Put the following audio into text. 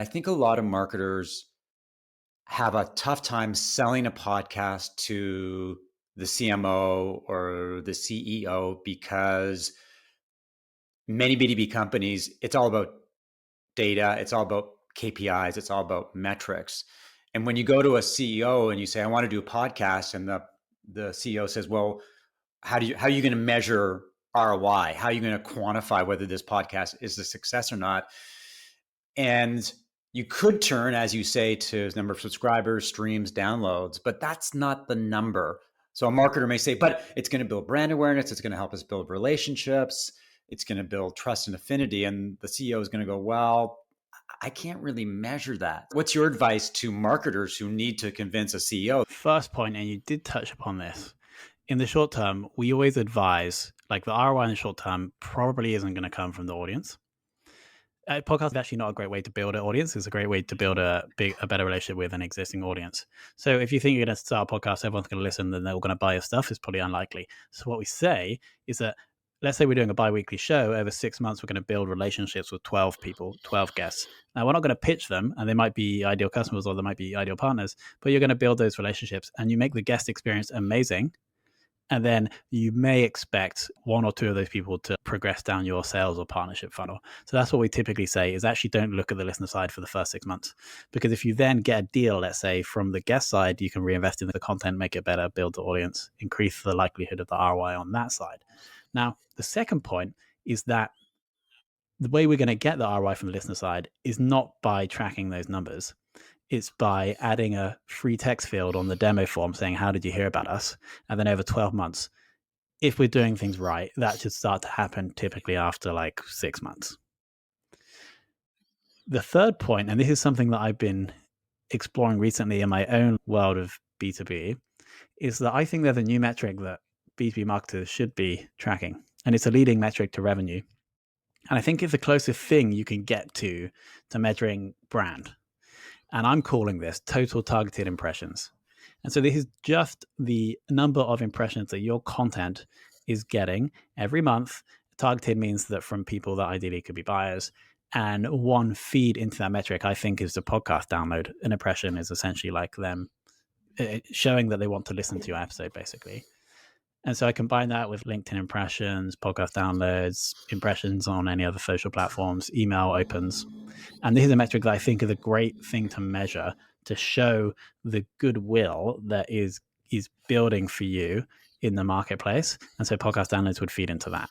I think a lot of marketers have a tough time selling a podcast to the CMO or the CEO because many B2B companies, it's all about data, it's all about KPIs, it's all about metrics. And when you go to a CEO and you say, I want to do a podcast, and the CEO says, well, how are you going to measure ROI? How are you going to quantify whether this podcast is a success or not? And you could turn, as you say, to number of subscribers, streams, downloads, but that's not the number. So a marketer may say, but it's going to build brand awareness. It's going to help us build relationships. It's going to build trust and affinity. And the CEO is going to go, well, I can't really measure that. What's your advice to marketers who need to convince a CEO? First point, and you did touch upon this, in the short term, we always advise, like, the ROI in the short term probably isn't going to come from the audience. A podcast is actually not a great way to build an audience. It's a great way to build a better relationship with an existing audience. So if you think you're going to start a podcast, everyone's going to listen, then they're all going to buy your stuff, it's probably unlikely. So what we say is that, let's say we're doing a bi-weekly show. Over 6 months, we're going to build relationships with 12 people, 12 guests. Now, we're not going to pitch them, and they might be ideal customers or they might be ideal partners, but you're going to build those relationships, and you make the guest experience amazing. And then you may expect one or two of those people to progress down your sales or partnership funnel. So that's what we typically say, is actually don't look at the listener side for the first 6 months. Because if you then get a deal, let's say, from the guest side, you can reinvest in the content, make it better, build the audience, increase the likelihood of the ROI on that side. Now, the second point is that the way we're going to get the ROI from the listener side is not by tracking those numbers. It's by adding a free text field on the demo form saying, how did you hear about us? And then over 12 months, if we're doing things right, that should start to happen typically after like 6 months. The third point, and this is something that I've been exploring recently in my own world of B2B, is that I think there's a new metric that B2B marketers should be tracking, and it's a leading metric to revenue. And I think it's the closest thing you can get to measuring brand. And I'm calling this total targeted impressions. And so this is just the number of impressions that your content is getting every month. Targeted means that from people that ideally could be buyers. And one feed into that metric, I think, is the podcast download. An impression is essentially like them showing that they want to listen to your episode, basically. And so I combine that with LinkedIn impressions, podcast downloads, impressions on any other social platforms, email opens. And this is a metric that I think is a great thing to measure to show the goodwill that is building for you in the marketplace. And so podcast downloads would feed into that.